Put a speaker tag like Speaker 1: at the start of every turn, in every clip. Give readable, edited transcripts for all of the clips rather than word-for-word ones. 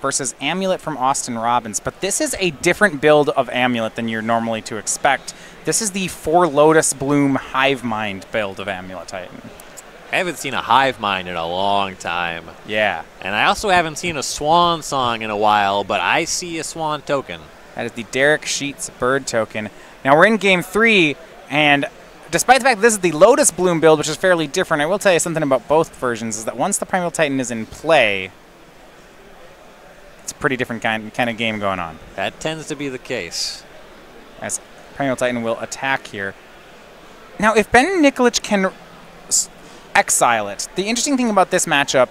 Speaker 1: versus Amulet from Austin Robbins. But this is a different build of Amulet than you're normally to expect. This is the 4 Lotus Bloom Hive Mind build of Amulet Titan.
Speaker 2: I haven't seen a Hive Mind in a long time.
Speaker 1: Yeah.
Speaker 2: And I also haven't seen a Swan Song in a while, but I see a Swan token.
Speaker 1: That is the Derek Sheets bird token. Now we're in game 3, and despite the fact that this is the Lotus Bloom build, which is fairly different, I will tell you something about both versions, is that once the Primeval Titan is in play, it's a pretty different kind of game going on.
Speaker 2: That tends to be the case.
Speaker 1: As Primeval Titan will attack here. Now, if Ben Nikolich can exile it, the interesting thing about this matchup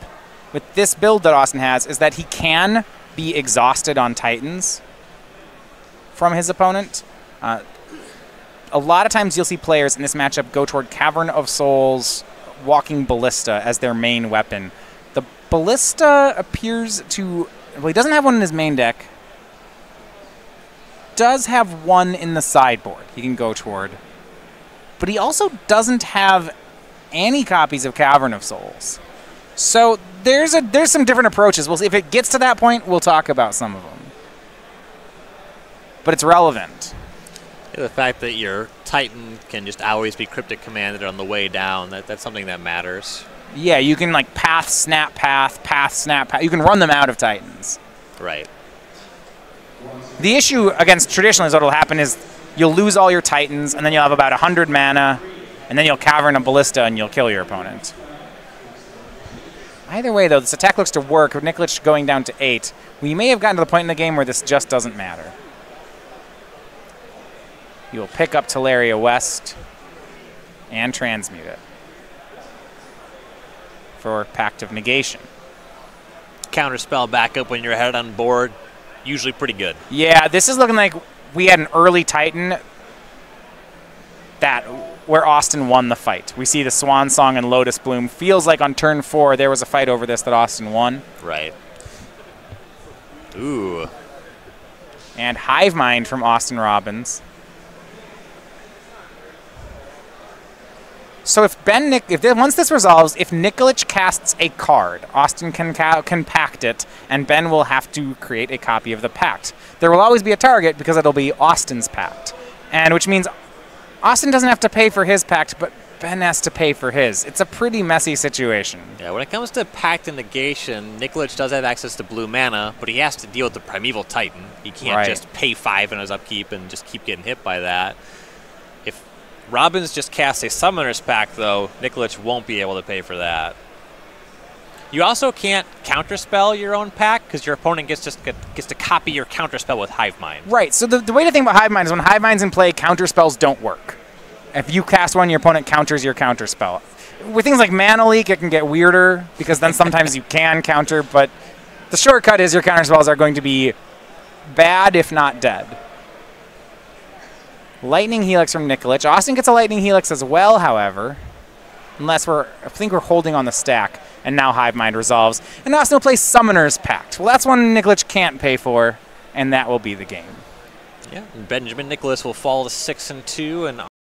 Speaker 1: with this build that Austin has is that he can be exhausted on Titans from his opponent. A lot of times you'll see players in this matchup go toward Cavern of Souls, Walking Ballista as their main weapon. The Ballista appears to... Well, he doesn't have one in his main deck. Does have one in the sideboard he can go toward. But he also doesn't have any copies of Cavern of Souls. So there's some different approaches. We'll see. If it gets to that point, we'll talk about some of them. But it's relevant.
Speaker 2: Yeah, the fact that your Titan can just always be Cryptic Commanded on the way down, that's something that matters.
Speaker 1: Yeah, you can like path, snap, path, path, snap, path. You can run them out of Titans.
Speaker 2: Right.
Speaker 1: The issue against traditionally is what will happen is you'll lose all your Titans, and then you'll have about 100 mana, and then you'll Cavern a Ballista, and you'll kill your opponent. Either way, though, this attack looks to work, with Nikolich going down to 8. We may have gotten to the point in the game where this just doesn't matter. You will pick up Teleria West and transmute it for Pact of Negation.
Speaker 2: Counterspell back up when you're ahead on board, usually pretty good.
Speaker 1: Yeah, this is looking like we had an early Titan where Austin won the fight. We see the Swan Song and Lotus Bloom. Feels like on turn 4 there was a fight over this that Austin won.
Speaker 2: Right. Ooh.
Speaker 1: And Hive Mind from Austin Robbins. So if once this resolves, if Nikolich casts a card, Austin can pact it, and Ben will have to create a copy of the pact. There will always be a target because it'll be Austin's pact, and which means Austin doesn't have to pay for his pact, but Ben has to pay for his. It's a pretty messy situation.
Speaker 2: Yeah, when it comes to Pact and Negation, Nikolich does have access to blue mana, but he has to deal with the Primeval Titan. He can't just pay 5 in his upkeep and just keep getting hit by that. If Robbins just casts a Summoner's Pact, though, Nikolich won't be able to pay for that. You also can't counterspell your own pact because your opponent gets to copy your counterspell with Hive Mind.
Speaker 1: Right, so the way to think about Hive Mind is when Hive Mind's in play, counterspells don't work. If you cast one, your opponent counters your counterspell. With things like Mana Leak, it can get weirder because then sometimes you can counter, but the shortcut is your counterspells are going to be bad if not dead. Lightning Helix from Nikolich. Austin gets a Lightning Helix as well, however. Unless I think we're holding on the stack, and now Hive Mind resolves. And Austin will play Summoner's Pact. Well, that's one Nikolich can't pay for, and that will be the game.
Speaker 2: Yeah, and Benjamin Nicholas will fall to 6-2, and